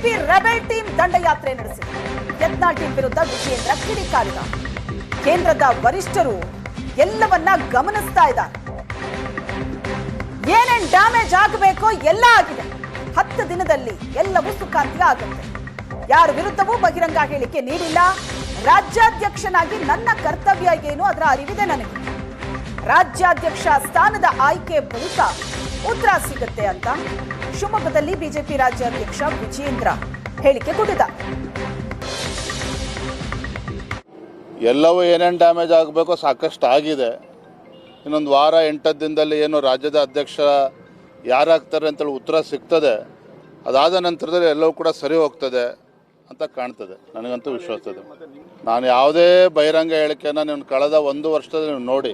BJP rebel team ದಂಡಯಾತ್ರೆ ನಡೆಸಿದೆ. Yatnal team ವಿರುದ್ಧ ವಿಜಯೇಂದ್ರ ಕಿಡಿಕಾರಿದ. ಕೇಂದ್ರದ ವರಿಷ್ಠರು ಎಲ್ಲವನ್ನ ಗಮನಿಸ್ತಾ ಇದ್ದಾರೆ. ಏನೇನ್ ಡ್ಯಾಮೇಜ್ ಆಗಬೇಕೋ ಎಲ್ಲ ಆಗಿದೆ. 10 ದಿನದಲ್ಲಿ ಎಲ್ಲವೂ ಸುಖಾಂತ್ಯ ಆಗುತ್ತೆ. ಯಾರ ವಿರುದ್ಧವೂ ಬಹಿರಂಗ ಹೇಳಿಕೆ ನೀಡಿಲ್ಲ. ರಾಜ್ಯಾಧ್ಯಕ್ಷನಾಗಿ ನನ್ನ ಕರ್ತವ್ಯ ಏನು ಅದರ ಅರಿವಿದೆ ನನಗೆ. ರಾಜ್ಯಾಧ್ಯಕ್ಷ ಸ್ಥಾನದ ಆಯ್ಕೆ ಬಳಿಕ ಉತ್ತರ ಸಿಗುತ್ತೆ ಅಂತ ಶಿವಮೊಗ್ಗದಲ್ಲಿ ಬಿಜೆಪಿ ರಾಜ್ಯಾಧ್ಯಕ್ಷ ವಿಜಯೇಂದ್ರ ಹೇಳಿಕೆ ಕೊಟ್ಟಿದ್ದಾರೆ. ಎಲ್ಲವೂ ಏನೇನು ಡ್ಯಾಮೇಜ್ ಆಗಬೇಕೋ ಸಾಕಷ್ಟು ಆಗಿದೆ. ಇನ್ನೊಂದು ವಾರ 8 ದಿನದಲ್ಲಿ ಏನು ರಾಜ್ಯದ ಅಧ್ಯಕ್ಷ ಯಾರಾಗ್ತಾರೆ ಅಂತೇಳಿ ಉತ್ತರ ಸಿಗ್ತದೆ. ಅದಾದ ನಂತರದಲ್ಲಿ ಎಲ್ಲವೂ ಕೂಡ ಸರಿ ಹೋಗ್ತದೆ ಅಂತ ಕಾಣ್ತದೆ. ನನಗಂತೂ ವಿಶ್ವಾಸ ಇದೆ. ನಾನು ಯಾವುದೇ ಬಹಿರಂಗ ಹೇಳಿಕೆಯನ್ನು ನೀವು ಕಳೆದ 1 ವರ್ಷದಲ್ಲಿ ನೀವು ನೋಡಿ,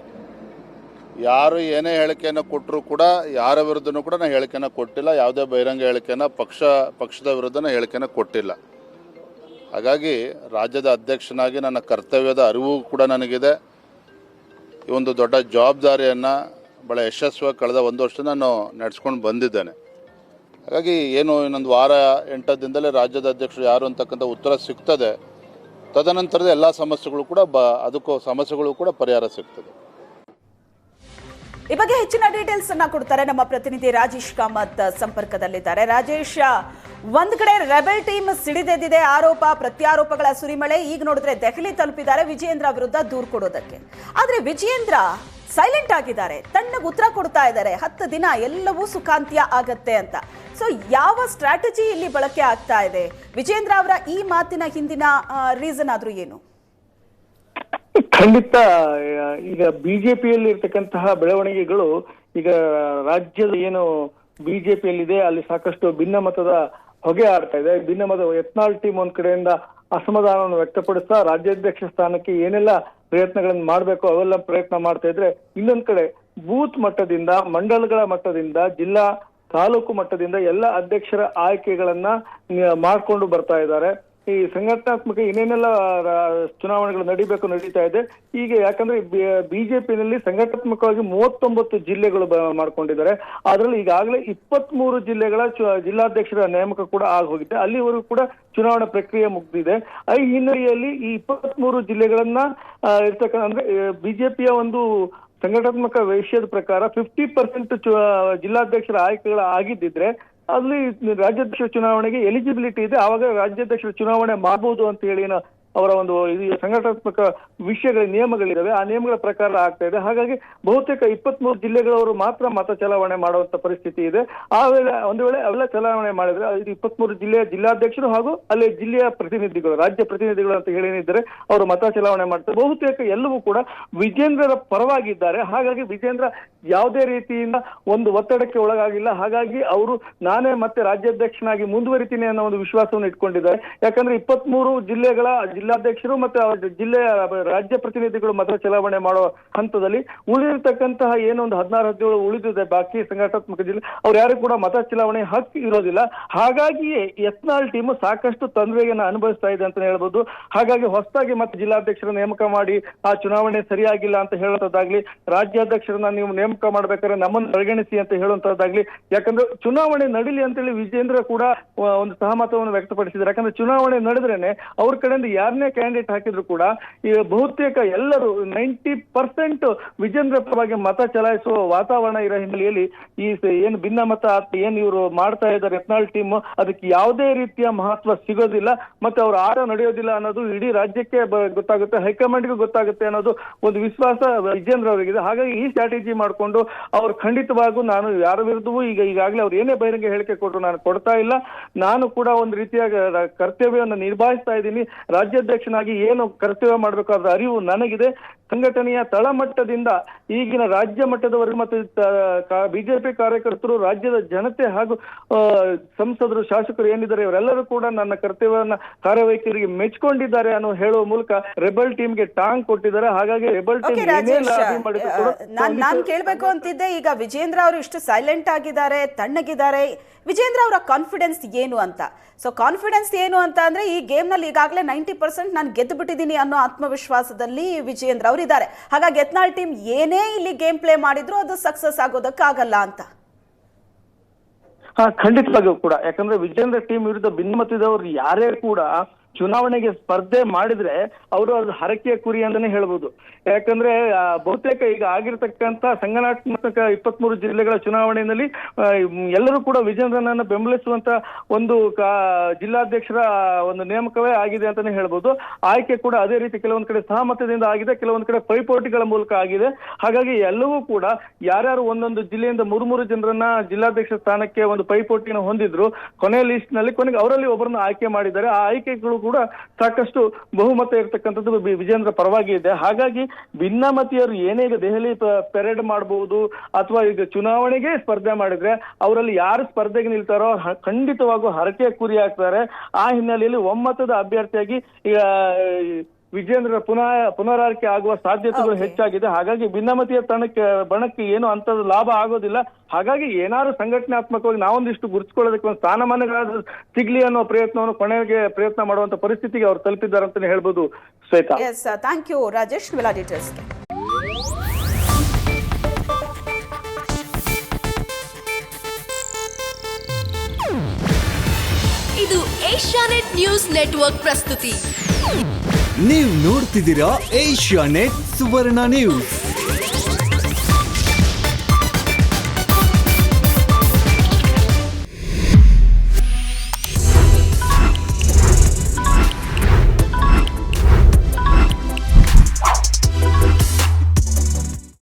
ಯಾರು ಏನೇ ಹೇಳಿಕೆಯನ್ನು ಕೊಟ್ಟರೂ ಕೂಡ ಯಾರ ವಿರುದ್ಧನೂ ಕೂಡ ನಾನು ಹೇಳಿಕೆಯನ್ನು ಕೊಟ್ಟಿಲ್ಲ. ಯಾವುದೇ ಬಹಿರಂಗ ಹೇಳಿಕೆಯನ್ನು ಪಕ್ಷದ ವಿರುದ್ಧನ ಹೇಳಿಕೆಯನ್ನು ಕೊಟ್ಟಿಲ್ಲ. ಹಾಗಾಗಿ ರಾಜ್ಯದ ಅಧ್ಯಕ್ಷನಾಗಿ ನನ್ನ ಕರ್ತವ್ಯದ ಅರಿವು ಕೂಡ ನನಗಿದೆ. ಈ ಒಂದು ದೊಡ್ಡ ಜವಾಬ್ದಾರಿಯನ್ನು ಭಾಳ ಯಶಸ್ವಿಯಾಗಿ ಕಳೆದ 1 ವರ್ಷ ನಾನು ನಡೆಸ್ಕೊಂಡು ಬಂದಿದ್ದೇನೆ. ಹಾಗಾಗಿ ಏನು ಇನ್ನೊಂದು ವಾರ 8 ದಿನದಲ್ಲೇ ರಾಜ್ಯದ ಅಧ್ಯಕ್ಷರು ಯಾರು ಅಂತಕ್ಕಂಥ ಉತ್ತರ ಸಿಗ್ತದೆ. ತದನಂತರದ ಎಲ್ಲ ಸಮಸ್ಯೆಗಳು ಕೂಡ ಸಮಸ್ಯೆಗಳು ಕೂಡ ಪರಿಹಾರ ಸಿಗ್ತದೆ. ಈ ಬಗ್ಗೆ ಹೆಚ್ಚಿನ ಡೀಟೇಲ್ಸ್ ಅನ್ನ ಕೊಡ್ತಾರೆ ನಮ್ಮ ಪ್ರತಿನಿಧಿ ರಾಜೇಶ್ ಕಾಮತ್ ಸಂಪರ್ಕದಲ್ಲಿದ್ದಾರೆ. ರಾಜೇಶ್, ಒಂದ್ ಕಡೆ ರೆಬೆಲ್ ಟೀಮ್ ಸಿಡಿದೆದ್ದಿದೆ, ಆರೋಪ ಪ್ರತ್ಯಾರೋಪಗಳ ಸುರಿಮಳೆ. ಈಗ ನೋಡಿದ್ರೆ ದೆಹಲಿ ತಲುಪಿದ್ದಾರೆ ವಿಜಯೇಂದ್ರ ವಿರುದ್ಧ ದೂರು ಕೊಡೋದಕ್ಕೆ. ಆದ್ರೆ ವಿಜಯೇಂದ್ರ ಸೈಲೆಂಟ್ ಆಗಿದ್ದಾರೆ, ತಣ್ಣಗೆ ಉತ್ತರ ಕೊಡ್ತಾ ಇದ್ದಾರೆ. 10 ದಿನ ಎಲ್ಲವೂ ಸುಖಾಂತ್ಯ ಆಗತ್ತೆ ಅಂತ. ಸೊ ಯಾವ ಸ್ಟ್ರಾಟಜಿ ಇಲ್ಲಿ ಬಳಕೆ ಆಗ್ತಾ ಇದೆ? ವಿಜಯೇಂದ್ರ ಅವರ ಈ ಮಾತಿನ ಹಿಂದಿನ ರೀಸನ್ ಆದ್ರೂ ಏನು? ಖಂಡಿತ ಈಗ ಬಿಜೆಪಿಯಲ್ಲಿ ಇರ್ತಕ್ಕಂತಹ ಬೆಳವಣಿಗೆಗಳು ಈಗ ರಾಜ್ಯದ ಏನು ಬಿಜೆಪಿಯಲ್ಲಿದೆ ಅಲ್ಲಿ ಸಾಕಷ್ಟು ಭಿನ್ನಮತದ ಹೊಗೆ ಆಡ್ತಾ ಇದೆ. ಭಿನ್ನಮತ ಯತ್ನಾಳ್ ಟೀಮ್ ಒಂದ್ ಕಡೆಯಿಂದ ಅಸಮಾಧಾನವನ್ನು ವ್ಯಕ್ತಪಡಿಸ್ತಾ ರಾಜ್ಯಾಧ್ಯಕ್ಷ ಸ್ಥಾನಕ್ಕೆ ಏನೆಲ್ಲ ಪ್ರಯತ್ನಗಳನ್ನು ಮಾಡಬೇಕು ಅವೆಲ್ಲ ಪ್ರಯತ್ನ ಮಾಡ್ತಾ ಇದ್ರೆ, ಇನ್ನೊಂದ್ ಕಡೆ ಬೂತ್ ಮಟ್ಟದಿಂದ, ಮಂಡಲಗಳ ಮಟ್ಟದಿಂದ, ಜಿಲ್ಲಾ ತಾಲೂಕು ಮಟ್ಟದಿಂದ ಎಲ್ಲ ಅಧ್ಯಕ್ಷರ ಆಯ್ಕೆಗಳನ್ನ ಮಾಡ್ಕೊಂಡು ಬರ್ತಾ ಇದ್ದಾರೆ. ಈ ಸಂಘಟನಾತ್ಮಕ ಏನೇನೆಲ್ಲ ಚುನಾವಣೆಗಳು ನಡೀತಾ ಇದೆ. ಈಗ ಯಾಕಂದ್ರೆ ಬಿಜೆಪಿನಲ್ಲಿ ಸಂಘಟನಾತ್ಮಕವಾಗಿ 39 ಜಿಲ್ಲೆಗಳು ಮಾಡ್ಕೊಂಡಿದ್ದಾರೆ. ಅದರಲ್ಲಿ ಈಗಾಗಲೇ 23 ಜಿಲ್ಲೆಗಳ ಜಿಲ್ಲಾಧ್ಯಕ್ಷರ ನೇಮಕ ಕೂಡ ಆಗೋಗಿದೆ. ಅಲ್ಲಿವರೆಗೂ ಕೂಡ ಚುನಾವಣಾ ಪ್ರಕ್ರಿಯೆ ಮುಗಿದಿದೆ. ಈ ಹಿನ್ನೆಲೆಯಲ್ಲಿ ಈ 23 ಜಿಲ್ಲೆಗಳನ್ನ ಇರ್ತಕ್ಕಂಥ ಅಂದ್ರೆ ಬಿಜೆಪಿಯ ಒಂದು ಸಂಘಟನಾತ್ಮಕ ವಿಷಯದ ಪ್ರಕಾರ 50% ಜಿಲ್ಲಾಧ್ಯಕ್ಷರ ಆಯ್ಕೆಗಳ ಆಗಿದ್ದಿದ್ರೆ ಅಲ್ಲಿ ರಾಜ್ಯಾಧ್ಯಕ್ಷ ಚುನಾವಣೆಗೆ ಎಲಿಜಿಬಿಲಿಟಿ ಇದೆ. ಆವಾಗ ರಾಜ್ಯಾಧ್ಯಕ್ಷರ ಚುನಾವಣೆ ಮಾಡಬಹುದು ಅಂತ ಹೇಳಿ ಅವರ ಒಂದು ಸಂಘಟನಾತ್ಮಕ ವಿಷಯಗಳ ನಿಯಮಗಳಿದಾವೆ. ಆ ನಿಯಮಗಳ ಪ್ರಕಾರ ಆಗ್ತಾ ಇದೆ. ಹಾಗಾಗಿ ಬಹುತೇಕ 23 ಜಿಲ್ಲೆಗಳವರು ಮಾತ್ರ ಮತ ಚಲಾವಣೆ ಮಾಡುವಂತ ಪರಿಸ್ಥಿತಿ ಇದೆ. ಒಂದು ವೇಳೆ ಅವೆಲ್ಲ ಚಲಾವಣೆ ಮಾಡಿದ್ರೆ 23 ಜಿಲ್ಲೆಯ ಜಿಲ್ಲಾಧ್ಯಕ್ಷರು ಹಾಗೂ ಅಲ್ಲಿ ಜಿಲ್ಲೆಯ ಪ್ರತಿನಿಧಿಗಳು, ರಾಜ್ಯ ಪ್ರತಿನಿಧಿಗಳು ಅಂತ ಹೇಳಿದ್ದಾರೆ, ಅವರು ಮತ ಚಲಾವಣೆ ಮಾಡ್ತಾರೆ. ಬಹುತೇಕ ಎಲ್ಲವೂ ಕೂಡ ವಿಜೇಂದ್ರರ ಪರವಾಗಿದ್ದಾರೆ. ಹಾಗಾಗಿ ವಿಜೇಂದ್ರ ಯಾವುದೇ ರೀತಿಯಿಂದ ಒಂದು ಒತ್ತಡಕ್ಕೆ ಒಳಗಾಗಿಲ್ಲ. ಹಾಗಾಗಿ ಅವರು ನಾನೇ ಮತ್ತೆ ರಾಜ್ಯಾಧ್ಯಕ್ಷನಾಗಿ ಮುಂದುವರಿತೀನಿ ಅನ್ನೋ ಒಂದು ವಿಶ್ವಾಸವನ್ನು ಇಟ್ಕೊಂಡಿದ್ದಾರೆ. ಯಾಕಂದ್ರೆ 23 ಜಿಲ್ಲೆಗಳ ಜಿಲ್ಲಾಧ್ಯಕ್ಷರು ಮತ್ತೆ ಜಿಲ್ಲೆಯ ರಾಜ್ಯ ಪ್ರತಿನಿಧಿಗಳು ಮತ ಚಲಾವಣೆ ಮಾಡೋ ಹಂತದಲ್ಲಿ ಉಳಿದಿರ್ತಕ್ಕಂತಹ ಏನೊಂದು 16-17 ಉಳಿದಿದೆ ಬಾಕಿ ಸಂಘಟನಾತ್ಮಕ ಜಿಲ್ಲೆ, ಅವ್ರು ಯಾರು ಕೂಡ ಮತ ಚಲಾವಣೆ ಹಕ್ಕು ಇರೋದಿಲ್ಲ. ಹಾಗಾಗಿಯೇ ಯತ್ನಾಳ್ ಟೀಮ್ ಸಾಕಷ್ಟು ತೊಂದರೆಯನ್ನು ಅನುಭವಿಸ್ತಾ ಇದೆ ಅಂತ ಹೇಳ್ಬೋದು. ಹಾಗಾಗಿ ಹೊಸದಾಗಿ ಮತ್ತೆ ಜಿಲ್ಲಾಧ್ಯಕ್ಷರ ನೇಮಕ ಮಾಡಿ ಆ ಚುನಾವಣೆ ಸರಿಯಾಗಿಲ್ಲ ಅಂತ ಹೇಳುವಂತದ್ದಾಗ್ಲಿ, ರಾಜ್ಯಾಧ್ಯಕ್ಷರನ್ನ ನೀವು ನೇಮಕ ಮಾಡ್ಬೇಕಾದ್ರೆ ನಮ್ಮನ್ನು ಪರಿಗಣಿಸಿ ಅಂತ ಹೇಳುವಂತದ್ದಾಗ್ಲಿ. ಯಾಕಂದ್ರೆ ಚುನಾವಣೆ ನಡೀಲಿ ಅಂತೇಳಿ ವಿಜೇಂದ್ರ ಕೂಡ ಒಂದು ಸಹಮತವನ್ನು ವ್ಯಕ್ತಪಡಿಸಿದ್ದಾರೆ. ಯಾಕಂದ್ರೆ ಚುನಾವಣೆ ನಡೆದ್ರೇನೆ ಅವ್ರ ಕಡೆಯಿಂದ ಯಾರನ್ನೇ ಕ್ಯಾಂಡಿಡೇಟ್ ಹಾಕಿದ್ರು ಕೂಡ ಈಗ ಬಹುತೇಕ ಎಲ್ಲರೂ 90% ವಿಜೇಂದ್ರ ಪರವಾಗಿ ಮತ ಚಲಾಯಿಸುವ ವಾತಾವರಣ ಇರೋ ಹಿನ್ನೆಲೆಯಲ್ಲಿ ಈ ಏನು ಭಿನ್ನಮತ ಏನ್ ಇವರು ಮಾಡ್ತಾ ಇದ್ದಾರೆ ಯತ್ನಾಳ್ ಟೀಮ್, ಅದಕ್ಕೆ ಯಾವುದೇ ರೀತಿಯ ಮಹತ್ವ ಸಿಗೋದಿಲ್ಲ. ಮತ್ತೆ ಅವ್ರ ಆಟ ನಡೆಯೋದಿಲ್ಲ ಅನ್ನೋದು ಇಡೀ ರಾಜ್ಯಕ್ಕೆ ಗೊತ್ತಾಗುತ್ತೆ, ಹೈಕಮಾಂಡ್ಗೂ ಗೊತ್ತಾಗುತ್ತೆ ಅನ್ನೋದು ಒಂದು ವಿಶ್ವಾಸ ವಿಜೇಂದ್ರ ಅವರಿಗಿದೆ. ಹಾಗಾಗಿ ಈ ಸ್ಟ್ರಾಟಜಿ ಮಾಡಿಕೊಂಡು ಅವ್ರು ಖಂಡಿತವಾಗೂ ನಾನು ಯಾರ ವಿರುದ್ಧವೂ ಈಗಾಗಲೇ ಅವ್ರು ಏನೇ ಬಹಿರಂಗ ಹೇಳಿಕೆ ಕೊಟ್ಟರು ನಾನು ಕೊಡ್ತಾ ಇಲ್ಲ, ನಾನು ಕೂಡ ಒಂದು ರೀತಿಯ ಕರ್ತವ್ಯವನ್ನು ನಿಭಾಯಿಸ್ತಾ ಇದ್ದೀನಿ, ರಾಜ್ಯಾಧ್ಯಕ್ಷನಾಗಿ ಏನು ಕರ್ತವ್ಯ ಮಾಡಬೇಕಾದ ಅರಿವು ನನಗಿದೆ. ಸಂಘಟನೆಯ ತಳಮಟ್ಟದಿಂದ ಈಗಿನ ರಾಜ್ಯ ಮಟ್ಟದವರೆಗೂ ಮತ್ತು ಬಿಜೆಪಿ ಕಾರ್ಯಕರ್ತರು, ರಾಜ್ಯದ ಜನತೆ ಹಾಗೂ ಸಂಸದರು, ಶಾಸಕರು ಏನಿದ್ದಾರೆ ಇವರೆಲ್ಲರೂ ಕೂಡ ನನ್ನ ಕರ್ತವ್ಯವನ್ನ ಕಾರ್ಯವೈಖರಿಗೆ ಮೆಚ್ಕೊಂಡಿದ್ದಾರೆ ಅನ್ನೋ ಹೇಳುವ ಮೂಲಕ ರೆಬೆಲ್ ಟೀಮ್ಗೆ ಟಾಂಗ್ ಕೊಟ್ಟಿದ್ದಾರೆ. ಹಾಗಾಗಿ ರೆಬೆಲ್ ಟೀಮ್ ನಾನು ಕೇಳಬೇಕು ಅಂತಿದ್ದೆ, ಈಗ ವಿಜೇಂದ್ರ ಅವರು ಇಷ್ಟು ಸೈಲೆಂಟ್ ಆಗಿದ್ದಾರೆ, ತಣ್ಣಗಿದ್ದಾರೆ, ವಿಜೇಂದ್ರ ಅವರ ಕಾನ್ಫಿಡೆನ್ಸ್ ಏನು ಅಂತ. ಸೊ ಕಾನ್ಫಿಡೆನ್ಸ್ ಏನು ಅಂತ ಅಂದ್ರೆ ಈ ಗೇಮ್ ನಲ್ಲಿ ಈಗಾಗಲೇ 90% ನಾನು ಗೆದ್ದು ಬಿಟ್ಟಿದ್ದೀನಿ ಅನ್ನೋ ಆತ್ಮವಿಶ್ವಾಸದಲ್ಲಿ ವಿಜೇಂದ್ರ ಅವರಿದ್ದಾರೆ. ಹಾಗಾಗಿ ಯತ್ನಾಳ್ ಟೀಮ್ ಏನೇ ಇಲ್ಲಿ ಗೇಮ್ ಪ್ಲೇ ಮಾಡಿದ್ರು ಅದು ಸಕ್ಸಸ್ ಆಗೋದಕ್ಕಾಗಲ್ಲ ಅಂತ. ಖಂಡಿತವಾಗಿಯೂ ಕೂಡ. ಯಾಕಂದ್ರೆ ವಿಜೇಂದ್ರ ಟೀಮ್ ವಿರುದ್ಧ ಭಿನ್ನಮತದವರು ಯಾರೇ ಕೂಡ ಚುನಾವಣೆಗೆ ಸ್ಪರ್ಧೆ ಮಾಡಿದ್ರೆ ಅವರು ಅದು ಹರಕೆಯ ಕುರಿ ಅಂತಾನೆ ಹೇಳ್ಬೋದು. ಯಾಕಂದ್ರೆ ಬಹುತೇಕ ಈಗ ಆಗಿರ್ತಕ್ಕಂತ ಸಂಘಟನಾತ್ಮಕ 23 ಜಿಲ್ಲೆಗಳ ಚುನಾವಣೆಯಲ್ಲಿ ಎಲ್ಲರೂ ಕೂಡ ವಿಜೇಂದ್ರನನ್ನ ಬೆಂಬಲಿಸುವಂತ ಒಂದು ಜಿಲ್ಲಾಧ್ಯಕ್ಷರ ಒಂದು ನೇಮಕವೇ ಆಗಿದೆ ಅಂತಾನೆ ಹೇಳ್ಬೋದು. ಆಯ್ಕೆ ಕೂಡ ಅದೇ ರೀತಿ ಕೆಲವೊಂದ್ ಕಡೆ ಸಹಮತದಿಂದ ಆಗಿದೆ, ಕೆಲವೊಂದ್ ಕಡೆ ಪೈಪೋಟಿಗಳ ಮೂಲಕ ಆಗಿದೆ. ಹಾಗಾಗಿ ಎಲ್ಲವೂ ಕೂಡ ಯಾರ್ಯಾರು ಒಂದೊಂದು ಜಿಲ್ಲೆಯಿಂದ 3 ಜನರನ್ನ ಜಿಲ್ಲಾಧ್ಯಕ್ಷ ಸ್ಥಾನಕ್ಕೆ ಒಂದು ಪೈಪೋಟಿನ ಹೊಂದಿದ್ರು, ಕೊನೆಯ ಲಿಸ್ಟ್ ನಲ್ಲಿ ಕೊನೆಗೆ ಅವರಲ್ಲಿ ಒಬ್ಬರನ್ನ ಆಯ್ಕೆ ಮಾಡಿದ್ದಾರೆ. ಆ ಆಯ್ಕೆಗಳು ಕೂಡ ಸಾಕಷ್ಟು ಬಹುಮತ ಇರತಕ್ಕಂಥದ್ದು ವಿಜೇಂದ್ರ ಪರವಾಗಿ ಇದೆ. ಹಾಗಾಗಿ ಭಿನ್ನಮತೀಯರು ಏನೇ ಈಗ ದೆಹಲಿ ಪೆರೇಡ್ ಮಾಡಬಹುದು ಅಥವಾ ಈಗ ಚುನಾವಣೆಗೆ ಸ್ಪರ್ಧೆ ಮಾಡಿದ್ರೆ ಅವರಲ್ಲಿ ಯಾರು ಸ್ಪರ್ಧೆಗೆ ನಿಲ್ತಾರೋ ಖಂಡಿತವಾಗೂ ಹರಕೆಯ ಕುರಿ ಆಗ್ತಾರೆ. ಆ ಹಿನ್ನೆಲೆಯಲ್ಲಿ ಒಮ್ಮತದ ಅಭ್ಯರ್ಥಿಯಾಗಿ ಈಗ ವಿಜೇಂದ್ರ ಪುನರಾಯ್ಕೆ ಆಗುವ ಸಾಧ್ಯತೆಗಳು ಹೆಚ್ಚಾಗಿದೆ. ಹಾಗಾಗಿ ಭಿನ್ನಮತೀಯ ಬಣಕ್ಕೆ ಏನು ಅಂತದ ಲಾಭ ಆಗೋದಿಲ್ಲ. ಹಾಗಾಗಿ ಏನಾದ್ರು ಸಂಘಟನಾತ್ಮಕವಾಗಿ ನಾವೊಂದಿಷ್ಟು ಗುರುತಿಸ್ಕೊಳ್ಳೋದಕ್ಕೆ ಒಂದು ಸ್ಥಾನಮಾನಗಳಾದ್ರೂ ಸಿಗ್ಲಿ ಅನ್ನೋ ಪ್ರಯತ್ನವನ್ನು ಕೊನೆಗೆ ಪ್ರಯತ್ನ ಮಾಡುವಂತ ಪರಿಸ್ಥಿತಿಗೆ ಅವ್ರು ತಲುಪಿದ್ದಾರೆ ಅಂತಾನೆ ಹೇಳ್ಬೋದು. Shweta, yes, thank you Rajesh. Details. ಇದು ಏಷ್ಯಾನೆಟ್ ನ್ಯೂಸ್ ನೆಟ್ವರ್ಕ್ ಪ್ರಸ್ತುತಿ. ನೀವು ನೋಡ್ತಿದ್ದೀರಾ ಏಷ್ಯಾನೆಟ್ ಸುವರ್ಣ ನ್ಯೂಸ್.